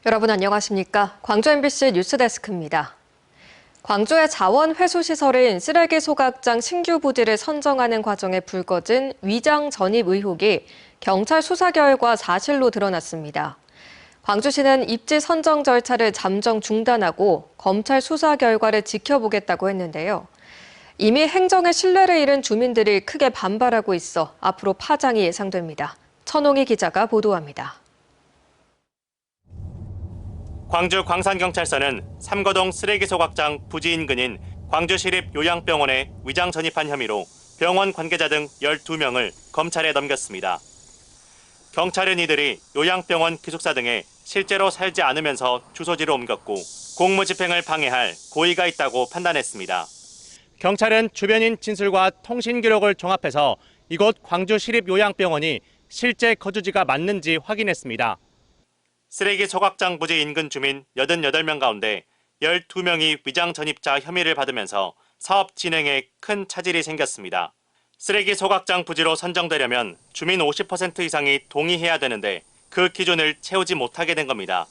여러분 안녕하십니까? 광주 MBC 뉴스데스크입니다. 광주의 자원 회수 시설인 쓰레기 소각장 신규 부지를 선정하는 과정에 불거진 위장 전입 의혹이 경찰 수사 결과 사실로 드러났습니다. 광주시는 입지 선정 절차를 잠정 중단하고 검찰 수사 결과를 지켜보겠다고 했는데요. 이미 행정의 신뢰를 잃은 주민들이 크게 반발하고 있어 앞으로 파장이 예상됩니다. 천홍희 기자가 보도합니다. 광주 광산경찰서는 삼거동 쓰레기 소각장 부지 인근인 광주시립요양병원에 위장 전입한 혐의로 병원 관계자 등 12명을 검찰에 넘겼습니다. 경찰은 이들이 요양병원 기숙사 등에 실제로 살지 않으면서 주소지로 옮겼고 공무집행을 방해할 고의가 있다고 판단했습니다. 경찰은 주변인 진술과 통신 기록을 종합해서 이곳 광주시립요양병원이 실제 거주지가 맞는지 확인했습니다. 쓰레기 소각장 부지 인근 주민 88명 가운데 12명이 위장 전입자 혐의를 받으면서 사업 진행에 큰 차질이 생겼습니다. 쓰레기 소각장 부지로 선정되려면 주민 50% 이상이 동의해야 되는데 그 기준을 채우지 못하게 된 겁니다.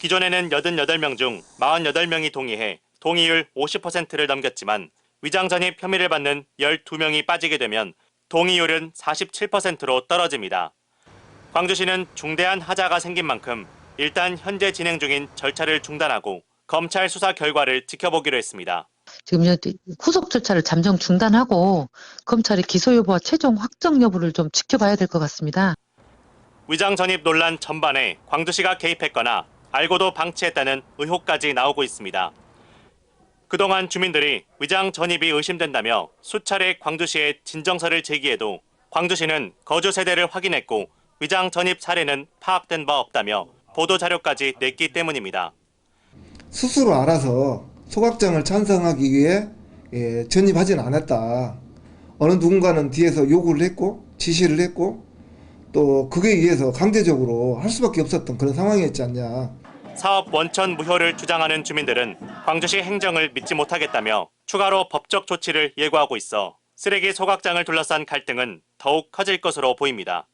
기존에는 88명 중 48명이 동의해 동의율 50%를 넘겼지만 위장 전입 혐의를 받는 12명이 빠지게 되면 동의율은 47%로 떨어집니다. 광주시는 중대한 하자가 생긴 만큼 일단 현재 진행 중인 절차를 중단하고 검찰 수사 결과를 지켜보기로 했습니다. 지금 후속 절차를 잠정 중단하고 검찰의 기소 여부와 최종 확정 여부를 좀 지켜봐야 될 것 같습니다. 위장 전입 논란 전반에 광주시가 개입했거나 알고도 방치했다는 의혹까지 나오고 있습니다. 그동안 주민들이 위장 전입이 의심된다며 수차례 광주시에 진정서를 제기해도 광주시는 거주 세대를 확인했고 위장 전입 사례는 파악된 바 없다며 보도자료까지 냈기 때문입니다. 스스로 알아서 소각장을 찬성하기 위해 전입하지는 않았다. 어느 누군가는 뒤에서 요구를 했고 지시를 했고 또 그에 의해서 강제적으로 할 수밖에 없었던 그런 상황이었지 않냐. 사업 원천 무효를 주장하는 주민들은 광주시 행정을 믿지 못하겠다며 추가로 법적 조치를 예고하고 있어 쓰레기 소각장을 둘러싼 갈등은 더욱 커질 것으로 보입니다.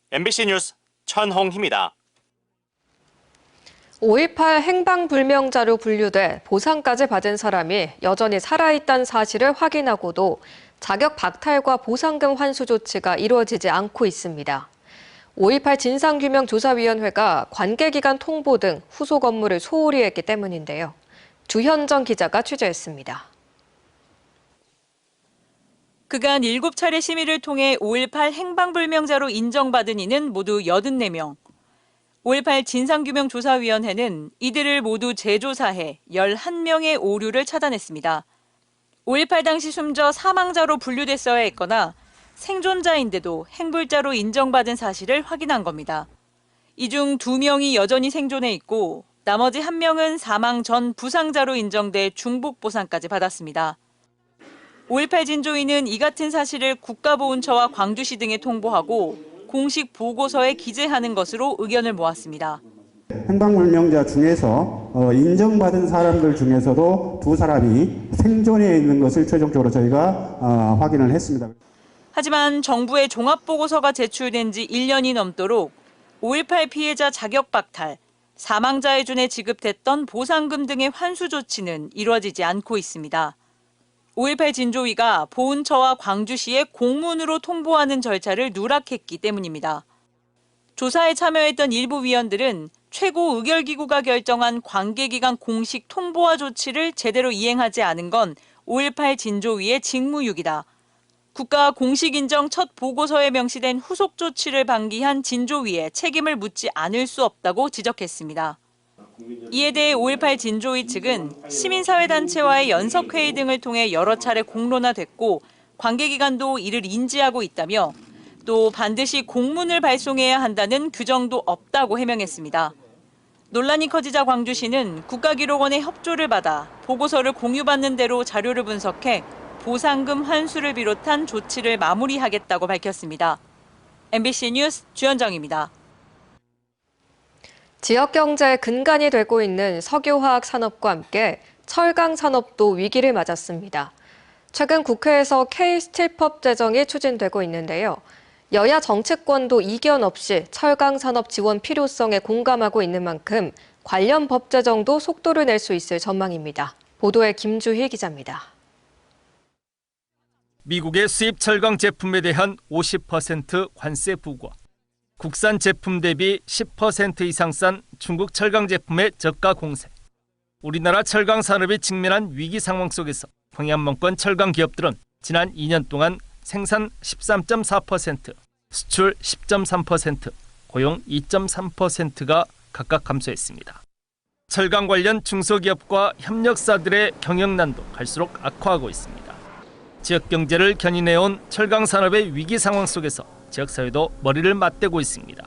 MBC 뉴스 천홍희입니다. 5.18 행방불명자로 분류돼 보상까지 받은 사람이 여전히 살아있다는 사실을 확인하고도 자격 박탈과 보상금 환수 조치가 이루어지지 않고 있습니다. 5.18 진상규명조사위원회가 관계기관 통보 등 후속 업무를 소홀히 했기 때문인데요. 주현정 기자가 취재했습니다. 그간 7차례 심의를 통해 5.18 행방불명자로 인정받은 이는 모두 84명. 5.18 진상규명조사위원회는 이들을 모두 재조사해 11명의 오류를 차단했습니다. 5.18 당시 숨져 사망자로 분류됐어야 했거나 생존자인데도 행불자로 인정받은 사실을 확인한 겁니다. 이 중 2명이 여전히 생존해 있고 나머지 1명은 사망 전 부상자로 인정돼 중복보상까지 받았습니다. 5.18 진조위는 이 같은 사실을 국가보훈처와 광주시 등에 통보하고 공식 보고서에 기재하는 것으로 의견을 모았습니다. 행방불명자 중에서 인정받은 사람들 중에서도 2사람이 생존해 있는 것을 최종적으로 저희가 확인을 했습니다. 하지만 정부의 종합보고서가 제출된 지 1년이 넘도록 5.18 피해자 자격 박탈, 사망자에 준해 지급됐던 보상금 등의 환수 조치는 이루어지지 않고 있습니다. 5.18 진조위가 보훈처와 광주시에 공문으로 통보하는 절차를 누락했기 때문입니다. 조사에 참여했던 일부 위원들은 최고 의결기구가 결정한 관계기관 공식 통보와 조치를 제대로 이행하지 않은 건 5.18 진조위의 직무유기다. 국가 공식 인정 첫 보고서에 명시된 후속 조치를 방기한 진조위에 책임을 묻지 않을 수 없다고 지적했습니다. 이에 대해 5.18 진조위 측은 시민사회단체와의 연석회의 등을 통해 여러 차례 공론화됐고 관계기관도 이를 인지하고 있다며 또 반드시 공문을 발송해야 한다는 규정도 없다고 해명했습니다. 논란이 커지자 광주시는 국가기록원의 협조를 받아 보고서를 공유받는 대로 자료를 분석해 보상금 환수를 비롯한 조치를 마무리하겠다고 밝혔습니다. MBC 뉴스 주현정입니다. 지역 경제의 근간이 되고 있는 석유화학 산업과 함께 철강 산업도 위기를 맞았습니다. 최근 국회에서 K스틸법 제정이 추진되고 있는데요. 여야 정치권도 이견 없이 철강 산업 지원 필요성에 공감하고 있는 만큼 관련 법 제정도 속도를 낼 수 있을 전망입니다. 보도에 김주희 기자입니다. 미국의 수입 철강 제품에 대한 50% 관세 부과, 국산 제품 대비 10% 이상 싼 중국 철강 제품의 저가 공세. 우리나라 철강 산업이 직면한 위기 상황 속에서 동해안mon권 철강 기업들은 지난 2년 동안 생산 13.4%, 수출 10.3%, 고용 2.3%가 각각 감소했습니다. 철강 관련 중소기업과 협력사들의 경영난도 갈수록 악화하고 있습니다. 지역 경제를 견인해온 철강 산업의 위기 상황 속에서 지역사회도 머리를 맞대고 있습니다.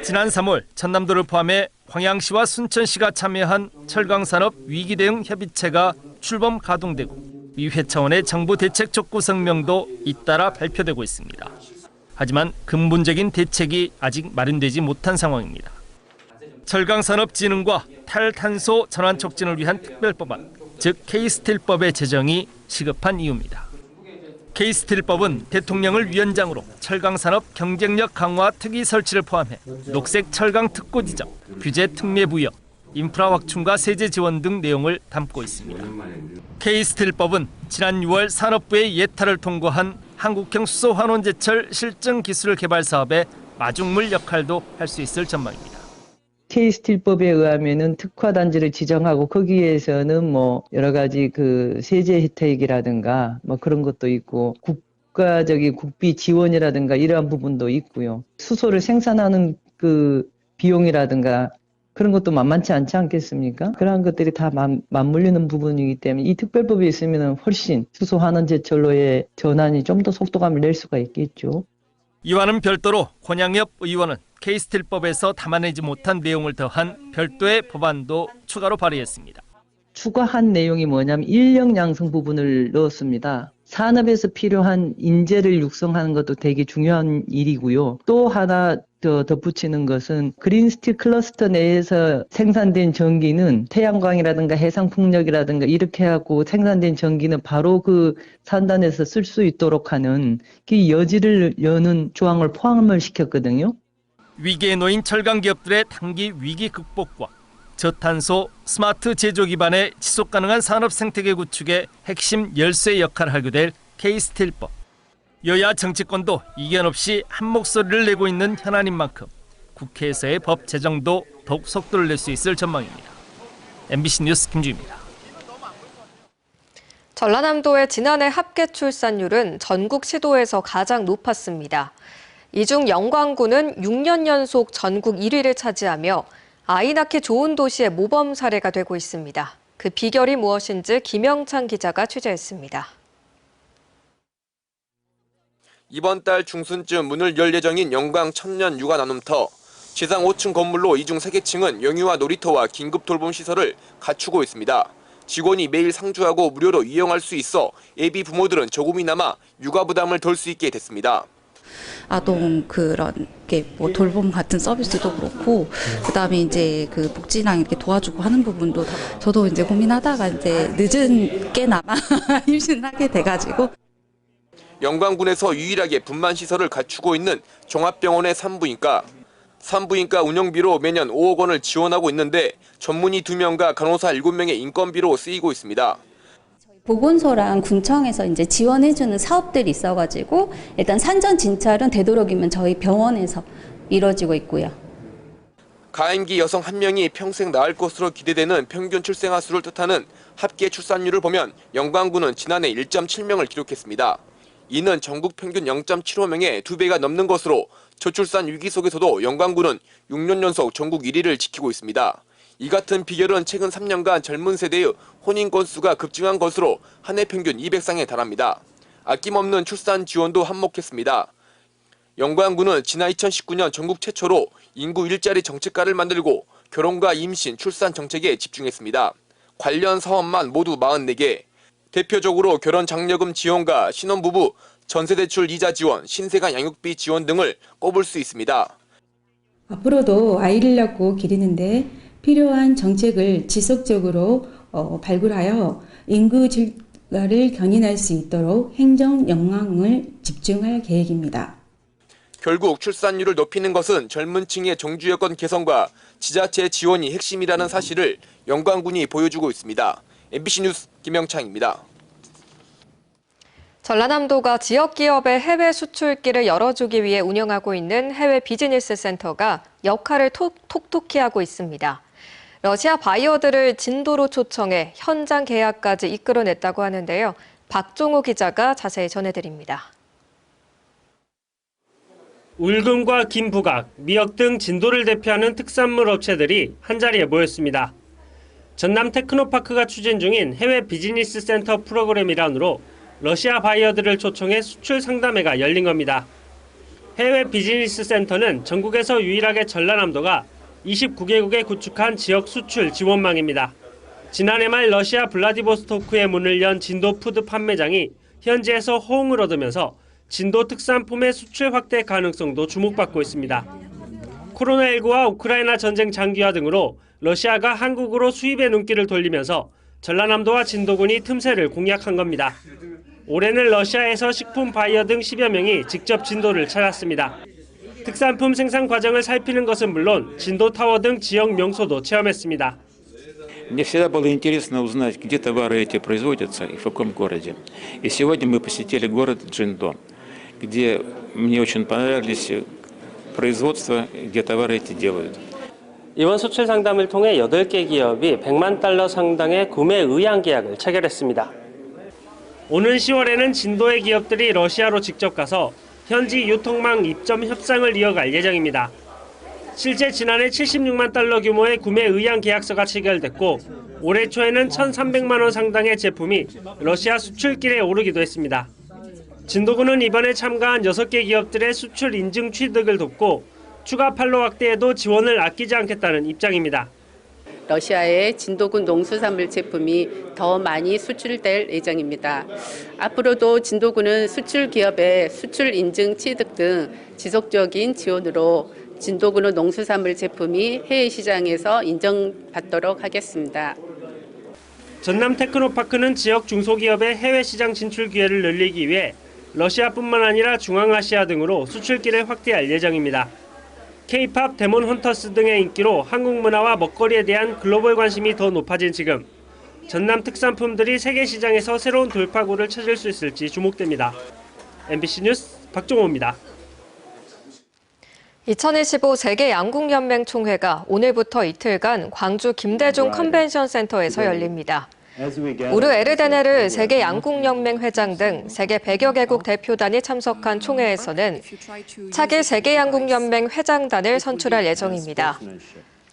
지난 3월 전남도를 포함해 광양시와 순천시가 참여한 철강산업 위기 대응 협의체가 출범 가동되고 위회 차원의 정부 대책 촉구 성명도 잇따라 발표되고 있습니다. 하지만 근본적인 대책이 아직 마련되지 못한 상황입니다. 철강산업진흥과 탈탄소 전환 촉진을 위한 특별법안, 즉 K스틸법의 제정이 시급한 이유입니다. K스틸법은 대통령을 위원장으로 철강산업 경쟁력 강화 특위 설치를 포함해 녹색 철강 특구 지정, 규제 특례 부여, 인프라 확충과 세제 지원 등 내용을 담고 있습니다. K스틸법은 지난 6월 산업부의 예타를 통과한 한국형 수소 환원 제철 실증 기술 개발 사업의 마중물 역할도 할 수 있을 전망입니다. K스틸법에 의하면은 특화 단지를 지정하고 거기에서는 뭐 여러 가지 그 세제 혜택이라든가 뭐 그런 것도 있고 국가적인 국비 지원이라든가 이러한 부분도 있고요. 수소를 생산하는 그 비용이라든가 그런 것도 만만치 않지 않겠습니까? 그러한 것들이 다 맞물리는 부분이기 때문에 이 특별법이 있으면 훨씬 수소 환원 제철로의 전환이 좀 더 속도감을 낼 수가 있겠죠. 이와는 별도로 권양엽 의원은 K스틸법에서 담아내지 못한 내용을 더한 별도의 법안도 추가로 발의했습니다. 추가한 내용이 뭐냐면 인력 양성 부분을 넣었습니다. 산업에서 필요한 인재를 육성하는 것도 되게 중요한 일이고요. 또 하나 더 덧붙이는 것은 그린스틸 클러스터 내에서 생산된 전기는 태양광이라든가 해상풍력이라든가 이렇게 하고 생산된 전기는 바로 그 산단에서 쓸 수 있도록 하는 그 여지를 여는 조항을 포함을 시켰거든요. 위기에 놓인 철강 기업들의 단기 위기 극복과 저탄소 스마트 제조 기반의 지속 가능한 산업 생태계 구축의 핵심 열쇠 역할을 하게 될 K스틸법. 여야 정치권도 이견 없이 한 목소리를 내고 있는 현안인 만큼 국회에서의 법 제정도 더욱 속도를 낼 수 있을 전망입니다. MBC 뉴스 김주희입니다. 전라남도의 지난해 합계 출산율은 전국 시도에서 가장 높았습니다. 이 중 영광군은 6년 연속 전국 1위를 차지하며 아이 낳기 좋은 도시의 모범 사례가 되고 있습니다. 그 비결이 무엇인지 김영찬 기자가 취재했습니다. 이번 달 중순쯤 문을 열 예정인 영광 천년 육아 나눔터. 지상 5층 건물로 이중 3개층은 영유아 놀이터와 긴급 돌봄 시설을 갖추고 있습니다. 직원이 매일 상주하고 무료로 이용할 수 있어 예비 부모들은 조금이나마 육아 부담을 덜 수 있게 됐습니다. 아동 그런 게 뭐 돌봄 같은 서비스도 그렇고 그다음에 이제 그 복지랑 이렇게 도와주고 하는 부분도 저도 이제 고민하다가 이제 늦은 깨나마 임신을 하게 돼가지고. 영광군에서 유일하게 분만 시설을 갖추고 있는 종합병원의 산부인과 운영비로 매년 5억 원을 지원하고 있는데 전문의 2명과 간호사 7명의 인건비로 쓰이고 있습니다. 보건소랑 군청에서 이제 지원해주는 사업들이 있어가지고 일단 산전 진찰은 되도록이면 저희 병원에서 이루어지고 있고요. 가임기 여성 1명이 평생 낳을 것으로 기대되는 평균 출생아 수를 뜻하는 합계 출산율을 보면 영광군은 지난해 1.7명을 기록했습니다. 이는 전국 평균 0.75명의 2배가 넘는 것으로 저출산 위기 속에서도 영광군은 6년 연속 전국 1위를 지키고 있습니다. 이 같은 비결은 최근 3년간 젊은 세대의 혼인 건수가 급증한 것으로 한 해 평균 200쌍에 달합니다. 아낌없는 출산 지원도 한몫했습니다. 영광군은 지난 2019년 전국 최초로 인구 일자리 정책과를 만들고 결혼과 임신, 출산 정책에 집중했습니다. 관련 사업만 모두 44개. 대표적으로 결혼 장려금 지원과 신혼부부 전세대출 이자 지원, 신생아 양육비 지원 등을 꼽을 수 있습니다. 앞으로도 아이를 낳고 기르는데 필요한 정책을 지속적으로 발굴하여 인구 증가를 견인할 수 있도록 행정 역량을 집중할 계획입니다. 결국 출산율을 높이는 것은 젊은 층의 정주 여건 개선과 지자체 지원이 핵심이라는 사실을 영광군이 보여주고 있습니다. MBC 뉴스 김영창입니다. 전라남도가 지역 기업의 해외 수출길을 열어주기 위해 운영하고 있는 해외 비즈니스 센터가 역할을 톡톡히 하고 있습니다. 러시아 바이어들을 진도로 초청해 현장 계약까지 이끌어냈다고 하는데요. 박종호 기자가 자세히 전해드립니다. 울금과 김부각, 미역 등 진도를 대표하는 특산물 업체들이 한자리에 모였습니다. 전남 테크노파크가 추진 중인 해외 비즈니스 센터 프로그램 일환으로 러시아 바이어들을 초청해 수출 상담회가 열린 겁니다. 해외 비즈니스 센터는 전국에서 유일하게 전라남도가 29개국에 구축한 지역 수출 지원망입니다. 지난해 말 러시아 블라디보스토크에 문을 연 진도 푸드 판매장이 현지에서 호응을 얻으면서 진도 특산품의 수출 확대 가능성도 주목받고 있습니다. 코로나19와 우크라이나 전쟁 장기화 등으로 러시아가 한국으로 수입의 눈길을 돌리면서 전라남도와 진도군이 틈새를 공략한 겁니다. 올해는 러시아에서 식품 바이어 등 10여 명이 직접 진도를 찾았습니다. 특산품 생산 과정을 살피는 것은 물론 진도 타워 등 지역 명소도 체험했습니다. Мне всегда было интересно узнать, где товары эти производятся и в каком городе. И сегодня мы посетили город Джиндо, где мне очень понравились производства, где товары эти делают. 이번 수출 상담을 통해 8개 기업이 100만 달러 상당의 구매 의향 계약을 체결했습니다. 오는 10월에는 진도의 기업들이 러시아로 직접 가서 현지 유통망 입점 협상을 이어갈 예정입니다. 실제 지난해 76만 달러 규모의 구매 의향 계약서가 체결됐고 올해 초에는 1,300만 원 상당의 제품이 러시아 수출길에 오르기도 했습니다. 진도군은 이번에 참가한 6개 기업들의 수출 인증 취득을 돕고 추가 판로 확대에도 지원을 아끼지 않겠다는 입장입니다. 러시아의 진도군 농수산물 제품이 더 많이 수출될 예정입니다. 앞으로도 진도군은 수출 기업의 수출 인증 취득 등 지속적인 지원으로 진도군의 농수산물 제품이 해외 시장에서 인정받도록 하겠습니다. 전남 테크노파크는 지역 중소기업의 해외 시장 진출 기회를 늘리기 위해 러시아뿐만 아니라 중앙아시아 등으로 수출길을 확대할 예정입니다. K-팝, 데몬 헌터스 등의 인기로 한국 문화와 먹거리에 대한 글로벌 관심이 더 높아진 지금 전남 특산품들이 세계 시장에서 새로운 돌파구를 찾을 수 있을지 주목됩니다. MBC 뉴스 박종호입니다. 2025 세계양궁연맹 총회가 오늘부터 이틀간 광주 김대중 컨벤션 센터에서 열립니다. 우르 에르데네르 세계양궁연맹 회장 등 세계 100여 개국 대표단이 참석한 총회에서는 차기 세계양궁연맹 회장단을 선출할 예정입니다.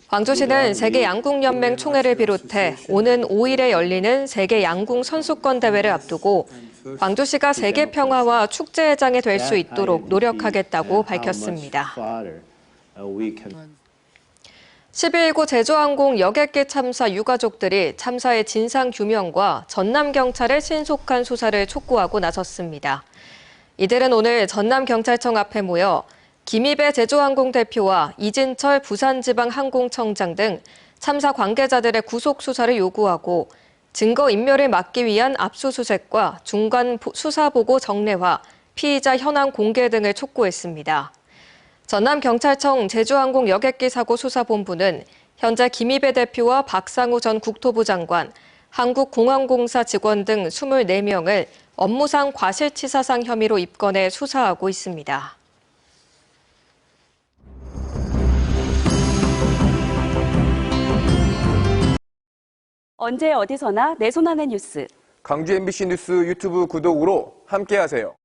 광주시는 세계양궁연맹 총회를 비롯해 오는 5일에 열리는 세계양궁 선수권 대회를 앞두고 광주시가 세계 평화와 축제회장이 될 수 있도록 노력하겠다고 밝혔습니다. 12.19 제주항공 여객기 참사 유가족들이 참사의 진상규명과 전남경찰의 신속한 수사를 촉구하고 나섰습니다. 이들은 오늘 전남경찰청 앞에 모여 김희배 제주항공 대표와 이진철 부산지방항공청장 등 참사 관계자들의 구속 수사를 요구하고 증거인멸을 막기 위한 압수수색과 중간 수사보고 정례화, 피의자 현황 공개 등을 촉구했습니다. 전남경찰청 제주항공 여객기 사고 수사본부는 현재 김희배 대표와 박상우 전 국토부 장관, 한국공항공사 직원 등 24명을 업무상 과실치사상 혐의로 입건해 수사하고 있습니다. 언제 어디서나 내 손 안의 뉴스. 광주 MBC 뉴스 유튜브 구독으로 함께하세요.